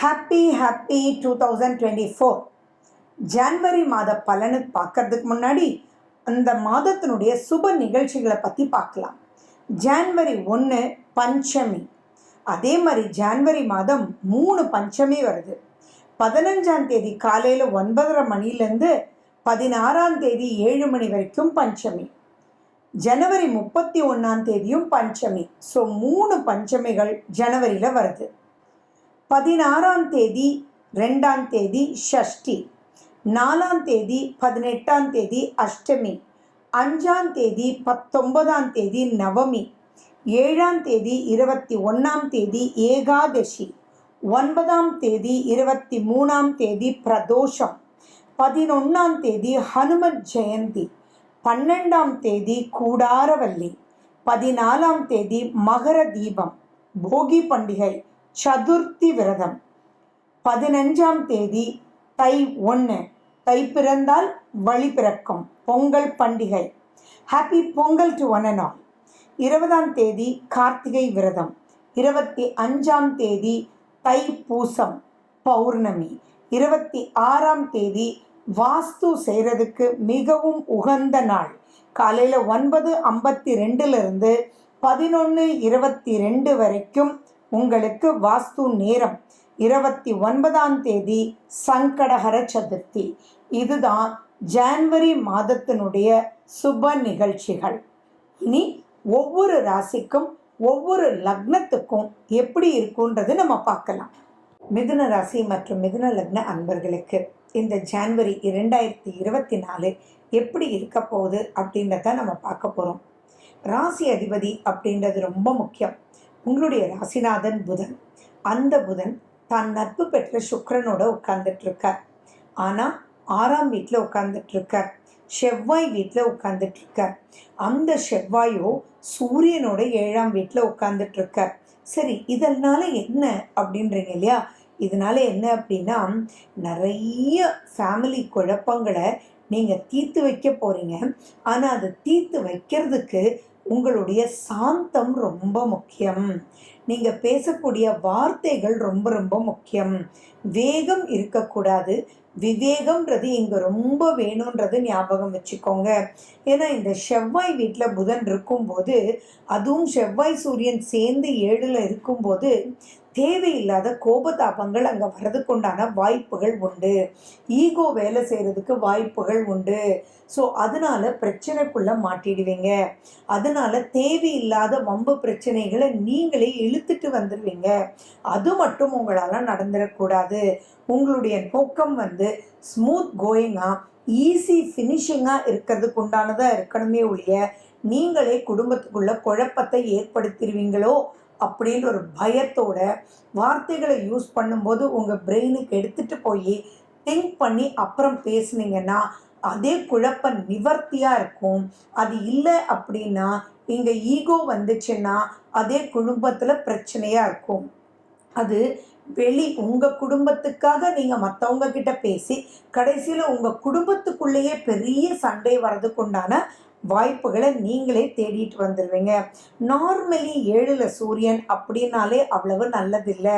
Happy 2024. January மாத பலனு பார்க்கறதுக்கு முன்னாடி அந்த மாதத்தினுடைய சுப நிகழ்ச்சிகளை பற்றி பார்க்கலாம். ஜான்வரி 1 பஞ்சமி. அதே மாதிரி ஜான்வரி மாதம் 3 பஞ்சமி வருது. 15ஆம் தேதி காலையில் 9:30 மணிலேருந்து 16ஆம் தேதி 7 மணி வரைக்கும் பஞ்சமி. ஜனவரி 31ஆம் தேதியும் பஞ்சமி. ஸோ 3 பஞ்சமிகள் ஜனவரியில் வருது. 16ஆம் தேதி 2ஆம் தேதி ஷஷ்டி, 4ஆம் தேதி 18ஆம் தேதி அஷ்டமி, 5ஆம் தேதி 19ஆம் தேதி நவமி, 7ஆம் தேதி 21ஆம் தேதி ஏகாதசி, 9ஆம் தேதி 23ஆம் தேதி பிரதோஷம், 11ஆம் தேதி ஹனுமத் ஜெயந்தி, 12ஆம் தேதி கூடாரவல்லி, 14ஆம் தேதி மகர தீபம், போகி பண்டிகை, சதுர்த்தி விரதம், 15ஆம் தேதி தை 1, தை பிறந்தால் வழி பிறக்கும், பொங்கல் பண்டிகை. Happy Pongal to one and all. 20ஆம் தேதி கார்த்திகை விரதம், 25ஆம் தேதி தை பூசம் பௌர்ணமி, 26ஆம் தேதி வாஸ்து செய்கிறதுக்கு மிகவும் உகந்த நாள். காலையில் 9:52 11:22 வரைக்கும் உங்களுக்கு வாஸ்து நேரம். 29ஆம் தேதி சங்கடஹர சதுர்த்தி. இதுதான் ஜான்வரி மாதத்தினுடைய சுப நிகழ்ச்சிகள். இனி ஒவ்வொரு ராசிக்கும் ஒவ்வொரு லக்னத்துக்கும் எப்படி இருக்குன்றது நம்ம பார்க்கலாம். மிதுன ராசி மற்றும் மிதுன லக்ன அன்பர்களுக்கு இந்த ஜான்வரி 2024 எப்படி இருக்க போகுது அப்படின்றத நம்ம பார்க்க போகிறோம். ராசி அதிபதி அப்படின்றது ரொம்ப முக்கியம். உங்களுடைய ராசிநாதன் புதன். அந்த புதன் தான் நட்பு பெற்ற சுக்கிரனோட உட்கார்ந்துட்டுருக்கார். ஆனால் 6ஆம் வீட்டில் உட்கார்ந்துட்டுருக்கார். செவ்வாய் வீட்டில் உட்கார்ந்துட்டுருக்கார். அந்த செவ்வாயோ சூரியனோட 7ஆம் வீட்டில் உட்கார்ந்துட்டுருக்கார். சரி, இதனால என்ன அப்படின்றீங்க இல்லையா? இதனால என்ன அப்படின்னா, நிறைய ஃபேமிலி குழப்பங்களை நீங்கள் தீர்த்து வைக்க போகிறீங்க. ஆனால் அதை தீர்த்து வைக்கிறதுக்கு உங்களுடைய சாந்தம் ரொம்ப முக்கியம். நீங்கள் பேசக்கூடிய வார்த்தைகள் ரொம்ப ரொம்ப முக்கியம். வேகம் இருக்கக்கூடாது. விவேகம்ன்றது இங்கே ரொம்ப வேணுன்றது ஞாபகம் வச்சுக்கோங்க. ஏன்னா இந்த செவ்வாய் வீட்டில் புதன் இருக்கும்போது, அதுவும் செவ்வாய் சூரியன் சேர்ந்து 7ல் இருக்கும்போது தேவையில்லாத கோபதாபங்கள் அங்கே வர்றதுக்குண்டான வாய்ப்புகள் உண்டு. ஈகோ வேலை செய்கிறதுக்கு வாய்ப்புகள் உண்டு. ஸோ அதனால் பிரச்சனைக்குள்ளே மாட்டிடுவீங்க. அதனால் தேவையில்லாத வம்பு பிரச்சனைகளை நீங்களே இழுத்துட்டு வந்துடுவீங்க. அது மட்டும் உங்களால் நடந்துடக்கூடாது. உங்களுடைய நோக்கம் ஸ்மூத் கோயிங்காக, ஈஸி ஃபினிஷிங்காக இருக்கிறதுக்கு உண்டானதாக இருக்கணுமே ஒழிய நீங்களே குடும்பத்துக்குள்ள குழப்பத்தை ஏற்படுத்திடுவீங்களோ அப்படின்ற ஒரு பயத்தோட வார்த்தைகளை யூஸ் பண்ணும்போது உங்கள் பிரெயினுக்கு எடுத்துகிட்டு போய் திங்க் பண்ணி அப்புறம் பேசுனீங்கன்னா அதே குழப்பம் நிவர்த்தியாக இருக்கும். அது இல்லை அப்படின்னா இங்கே ஈகோ வந்துச்சுன்னா அதே குடும்பத்தில் பிரச்சனையாக இருக்கும். அது உங்கள் குடும்பத்துக்காக நீங்கள் மற்றவங்க கிட்ட பேசி கடைசியில் உங்கள் குடும்பத்துக்குள்ளேயே பெரிய சண்டை வர்றதுக்குண்டான வாய்ப்புகளை நீங்களே தேடிட்டு வந்துடுவீங்க. நார்மலி 7ல் சூரியன் அப்படின்னாலே அவ்வளவு நல்லதில்லை.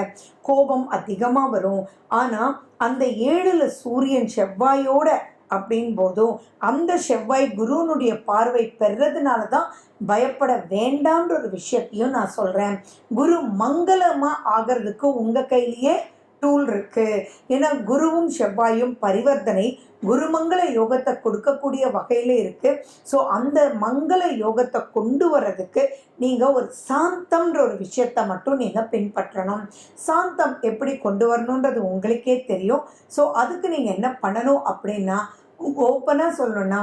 கோபம் அதிகமாக வரும். ஆனால் அந்த 7ல் சூரியன் செவ்வாயோட அப்படின் போதும் அந்த செவ்வாய் குருனுடைய பார்வை பெறதுனால தான் பயப்பட வேண்டாம்ன்ற ஒரு விஷயத்தையும் நான் சொல்கிறேன். குரு மங்களமாக ஆகிறதுக்கு உங்கள் கையிலேயே டூல் இருக்குது. ஏன்னா குருவும் செவ்வாயும் பரிவர்த்தனை குருமங்கள யோகத்தை கொடுக்கக்கூடிய வகையில் இருக்குது. ஸோ அந்த மங்கள யோகத்தை கொண்டு வர்றதுக்கு நீங்கள் ஒரு சாந்தம்ன்ற ஒரு விஷயத்தை மட்டும் நீங்கள் பின்பற்றணும். சாந்தம் எப்படி கொண்டு வரணுன்றது உங்களுக்கே தெரியும். ஸோ அதுக்கு நீங்கள் என்ன பண்ணணும் அப்படின்னா, ஓப்பனாக சொல்லணும்னா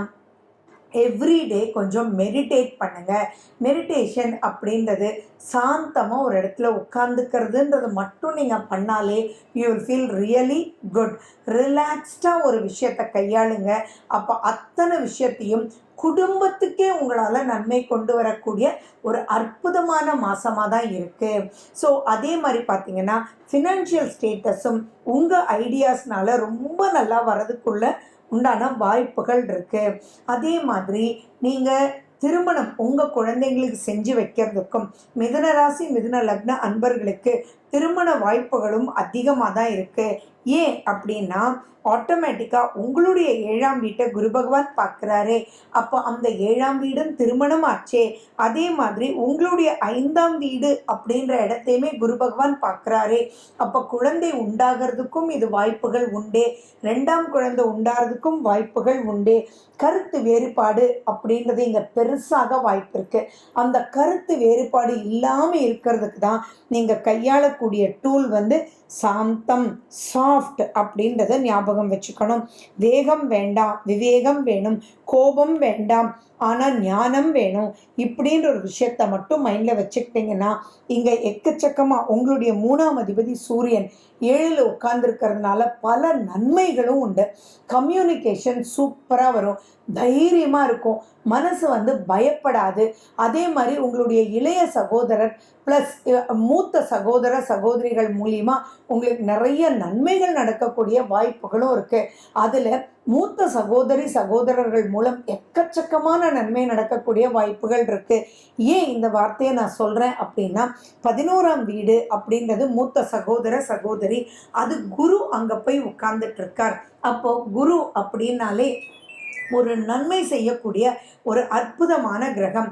எவ்ரிடே கொஞ்சம் மெடிடேட் பண்ணுங்கள். மெடிடேஷன் அப்படின்றது சாந்தமாக ஒரு இடத்துல உட்காந்துக்கிறதுன்றது மட்டும் நீங்கள் பண்ணாலே you will feel really good. ரிலாக்ஸ்டாக ஒரு விஷயத்தை கையாளுங்க. அப்போ அத்தனை விஷயத்தையும் குடும்பத்துக்கே உங்களால் நன்மை கொண்டு வரக்கூடிய ஒரு அற்புதமான மாதமாக தான் இருக்குது. ஸோ அதே மாதிரி பார்த்தீங்கன்னா ஃபினான்ஷியல் ஸ்டேட்டஸும் உங்கள் ஐடியாஸ்னால ரொம்ப நல்லா வரதுக்குள்ள உண்டான வாய்ப்புகள் இருக்குது. அதே மாதிரி நீங்கள் திருமணம் உங்கள் குழந்தைங்களுக்கு செஞ்சு வைக்கிறதுக்கும் மிதுன ராசி மிதுன லக்ன அன்பர்களுக்கு திருமண வாய்ப்புகளும் அதிகமாக தான் இருக்குது. ஏன் அப்படின்னா ஆட்டோமேட்டிக்காக உங்களுடைய 7ஆம் வீட்டை குரு பகவான் பார்க்குறாரே, அப்போ அந்த 7ஆம் வீடும் திருமணம் ஆச்சே. அதே மாதிரி உங்களுடைய 5ஆம் வீடு அப்படின்ற இடத்தையுமே குரு பகவான் பார்க்குறாரே, அப்போ குழந்தை உண்டாகிறதுக்கும் இது வாய்ப்புகள் உண்டே, 2ஆம் குழந்தை உண்டாகிறதுக்கும் வாய்ப்புகள் உண்டே. கருத்து வேறுபாடு அப்படின்றது இங்கே பெருசாக வாய்ப்பு இருக்குது. அந்த கருத்து வேறுபாடு இல்லாமல் இருக்கிறதுக்கு தான் நீங்கள் கையாளக்கூடிய டூல் சாந்தம், சாஃப்ட் அப்படின்றத ஞாபகம் வச்சுக்கணும். வேகம் வேண்டாம், விவேகம் வேணும். கோபம் வேண்டாம், ஆனால் ஞானம் வேணும். இப்படின்ற ஒரு விஷயத்த மட்டும் மைண்டில் வச்சுக்கிட்டிங்கன்னா இங்கே எக்கச்சக்கமாக உங்களுடைய 3ஆம் அதிபதி சூரியன் 7ல் உட்கார்ந்துருக்கிறதுனால பல நன்மைகளும் உண்டு. கம்யூனிகேஷன் சூப்பராக வரும், தைரியமாக இருக்கும், மனசு பயப்படாது. அதே மாதிரி உங்களுடைய இளைய சகோதரர் ப்ளஸ் மூத்த சகோதர சகோதரிகள் மூலியமாக உங்களுக்கு நிறைய நன்மைகள் நடக்கக்கூடிய வாய்ப்புகளும் இருக்குது. அதில் மூத்த சகோதரி சகோதரர்கள் மூலம் எக்கச்சக்கமான நன்மை நடக்கக்கூடிய வாய்ப்புகள் இருக்குது. ஏன் இந்த வார்த்தையை நான் சொல்கிறேன் அப்படின்னா 11ஆம் வீடு அப்படின்றது மூத்த சகோதர சகோதரி, அது குரு அங்கே போய் உட்கார்ந்துட்டு இருக்கார். அப்போது குரு அப்படின்னாலே ஒரு நன்மை செய்யக்கூடிய ஒரு அற்புதமான கிரகம்.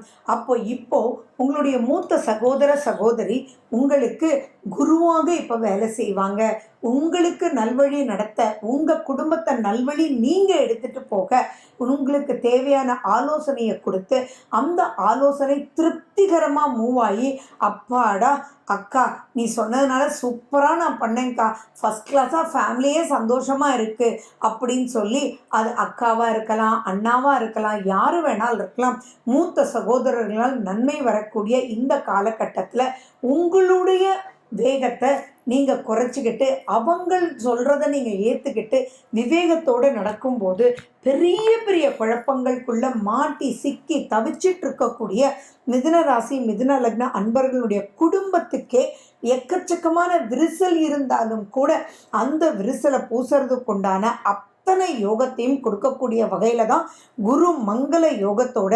இப்போ உங்களுடைய மூத்த சகோதர சகோதரி உங்களுக்கு குருவாக இப்போ வேலை செய்வாங்க. உங்களுக்கு நல்வழி நடத்த, உங்கள் குடும்பத்தை நல்வழி நீங்கள் எடுத்துகிட்டு போக உங்களுக்கு தேவையான ஆலோசனையை கொடுத்து அந்த ஆலோசனை திருப்திகரமாக மூவ் ஆகி, அப்பாடா அக்கா நீ சொன்னதுனால சூப்பராக நான் பண்ணேங்க்கா, ஃபஸ்ட் கிளாஸாக ஃபேமிலியே சந்தோஷமாக இருக்குது அப்படின்னு சொல்லி, அது அக்காவாக இருக்கலாம், அண்ணாவாக இருக்கலாம், யார் வேணாலும் இருக்கலாம், மூத்த சகோதரர்களால் நன்மை வரக்கூடிய இந்த காலகட்டத்தில் உங்களுடைய வேகத்தை நீங்கள் குறைச்சிக்கிட்டு அவங்க சொல்கிறத நீங்கள் ஏற்றுக்கிட்டு விவேகத்தோடு நடக்கும்போது பெரிய பெரிய குழப்பங்களுக்குள்ளே மாட்டி சிக்கி தவிச்சிட்டு இருக்கக்கூடிய மிதுன ராசி மிதுன லக்ன அன்பர்களுடைய குடும்பத்துக்கே எக்கச்சக்கமான விரிசல் இருந்தாலும் கூட அந்த விரிசலை பூசுறதுக்குண்டான அத்தனை யோகத்தையும் கொடுக்கக்கூடிய வகையில் தான் குரு மங்கள யோகத்தோட,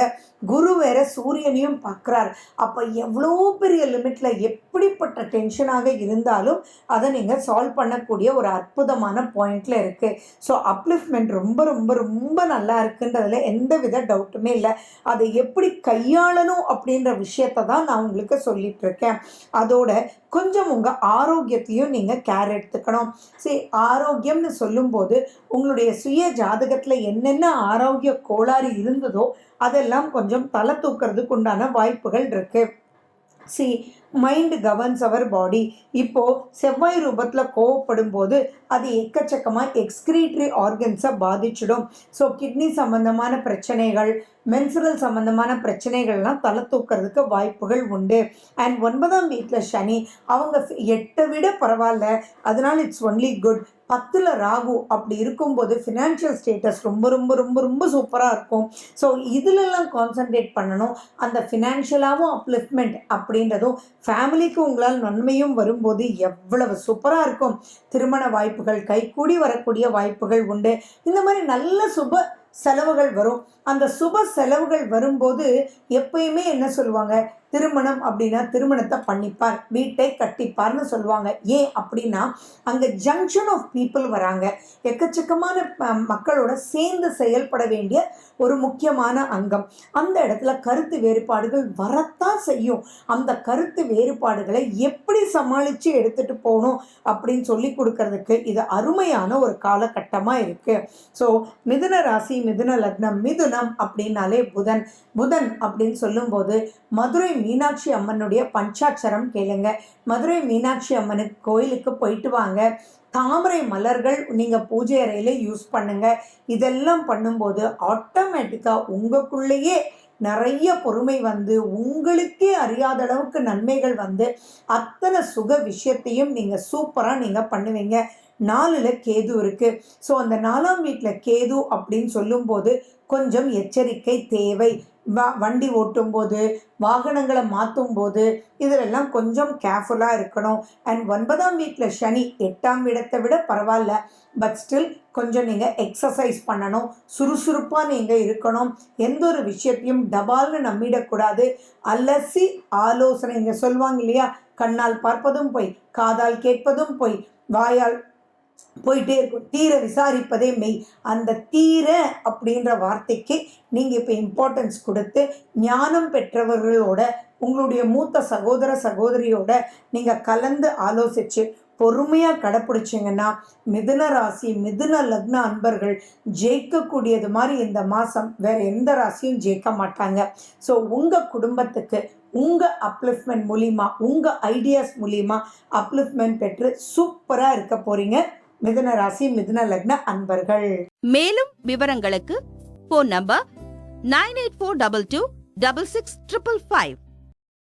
குரு வேற சூரியனையும் பார்க்குறார். அப்போ எவ்வளோ பெரிய லிமிட்டில் எப்படிப்பட்ட டென்ஷனாக இருந்தாலும் அதை நீங்கள் சால்வ் பண்ணக்கூடிய ஒரு அற்புதமான பாயிண்டில் இருக்குது. ஸோ அப்லிஃப்ட்மெண்ட் ரொம்ப ரொம்ப ரொம்ப நல்லா இருக்குன்றதுல எந்த வித டவுட்டுமே இல்லை. அதை எப்படி கையாளணும் அப்படின்ற விஷயத்தை தான் நான் உங்களுக்கு சொல்லிட்டு இருக்கேன். அதோட கொஞ்சம் உங்கள் ஆரோக்கியத்தையும் நீங்கள் கேர் எடுத்துக்கணும். சரி, ஆரோக்கியம்னு சொல்லும்போது உங்களுடைய சுய ஜாதகத்தில் என்னென்ன ஆரோக்கிய கோளாறு இருந்ததோ அதெல்லாம் கொஞ்சம் தலை தூக்கிறதுக்கு உண்டான வாய்ப்புகள் இருக்குது. மைண்ட் கவர்ன்ஸ் அவர் பாடி. இப்போது செவ்வாய் ரூபத்தில் கோவப்படும் போது அது எக்கச்சக்கமாக எக்ஸ்கிரீட்டரி ஆர்கன்ஸை பாதிச்சிடும். ஸோ கிட்னி சம்மந்தமான பிரச்சனைகள், மென்சுரல் சம்மந்தமான பிரச்சனைகள்லாம் தலை தூக்கிறதுக்கு வாய்ப்புகள் உண்டு. அண்ட் 9ஆம் வீட்டில் சனி, அவங்க 8 விட பரவாயில்ல, அதனால் இட்ஸ் ஒன்லி குட். 10ல் ராகு அப்படி இருக்கும்போது ஃபினான்ஷியல் ஸ்டேட்டஸ் ரொம்ப ரொம்ப ரொம்ப ரொம்ப சூப்பராக இருக்கும். ஸோ இதிலெல்லாம் கான்சன்ட்ரேட் பண்ணணும். அந்த ஃபினான்ஷியலாகவும் அப்லிஃப்ட்மெண்ட் அப்படின்றதும் ஃபேமிலிக்கு உங்களால் நன்மையும் வரும்போது எவ்வளவு சூப்பராக இருக்கும். திருமண வாய்ப்புகள் கைகூடி வரக்கூடிய வாய்ப்புகள் உண்டு. இந்த மாதிரி நல்ல சுப செலவுகள் வரும். அந்த சுப செலவுகள் வரும்போது எப்பயுமே என்ன சொல்லுவாங்க, திருமணம் அப்படின்னா திருமணத்தை பண்ணிப்பார், வீட்டை கட்டிப்பார்னு சொல்லுவாங்க. ஏன் அப்படின்னா அங்கே ஜங்ஷன் ஆஃப் பீப்புள் வராங்க, எக்கச்சக்கமான மக்களோட சேர்ந்து செயல்பட வேண்டிய ஒரு முக்கியமான அங்கம். அந்த இடத்துல கருத்து வேறுபாடுகள் வரத்தான் செய்யும். அந்த கருத்து வேறுபாடுகளை எப்படி சமாளித்து எடுத்துகிட்டு போகணும் அப்படின்னு சொல்லி கொடுக்கறதுக்கு இது அருமையான ஒரு காலகட்டமாக இருக்குது. ஸோ மிதுன ராசி மிதுன லக்னம், மிதுனம் அப்படின்னாலே புதன். புதன் அப்படின்னு சொல்லும்போது மதுரை மீனாட்சி அம்மனுடைய பஞ்சாட்சரம் கேளுங்க. மதுரை மீனாட்சி அம்மனுக்கு கோயிலுக்கு போயிட்டு வாங்க. தாமரை மலர்கள் நீங்கள் பூஜை அறையில் யூஸ் பண்ணுங்க. இதெல்லாம் பண்ணும்போது ஆட்டோமேட்டிக்காக உங்களுக்குள்ளேயே நிறைய பொறுமை உங்களுக்கே அறியாத அளவுக்கு நன்மைகள் அத்தனை சுக விஷயத்தையும் நீங்கள் சூப்பராக நீங்கள் பண்ணுவீங்க. 4ல் கேது இருக்குது. ஸோ அந்த 4ஆம் வீட்டில் கேது அப்படின்னு சொல்லும்போது கொஞ்சம் எச்சரிக்கை தேவை. வண்டி ஓட்டும்போது, வாகனங்களை மாற்றும் போது இதிலெல்லாம் கொஞ்சம் கேர்ஃபுல்லாக இருக்கணும். அண்ட் 9ஆம் வீட்டில் சனி 8ஆம் இடத்தை விட பரவாயில்ல, பட் ஸ்டில் கொஞ்சம் நீங்கள் எக்ஸசைஸ் பண்ணணும், சுறுசுறுப்பாக நீங்கள் இருக்கணும். எந்த ஒரு விஷயத்தையும் டபால்னு நம்பிடக்கூடாது. அலசி ஆலோசனை, இங்கே சொல்லுவாங்க இல்லையா, கண்ணால் பார்ப்பதும் பொய், காதால் கேட்பதும் பொய், வாயால் போயிட்டே இருக்கும். தீர விசாரிப்பதே மெய். அந்த தீர அப்படின்ற வார்த்தைக்கு நீங்கள் இப்போ இம்பார்ட்டன்ஸ் கொடுத்து ஞானம் பெற்றவர்களோட, உங்களுடைய மூத்த சகோதர சகோதரியோட நீங்கள் கலந்து ஆலோசித்து பொறுமையாக கடைப்பிடிச்சிங்கன்னா மிதுன ராசி மிதுன லக்ன அன்பர்கள் ஜெயிக்கக்கூடியது மாதிரி இந்த மாதம் வேற எந்த ராசியும் ஜெயிக்க மாட்டாங்க. ஸோ உங்கள் குடும்பத்துக்கு உங்கள் அப்லிஃப்ட்மெண்ட் மூலிமா, உங்கள் ஐடியாஸ் மூலிமா அப்லிஃப்ட்மெண்ட் பெற்று சூப்பராக இருக்க போகிறீங்க மிதுன ராசி மிதுன லக்ன அன்பர்கள். மேலும் விவரங்களுக்கு ஃபோன் நம்பர் 9842266555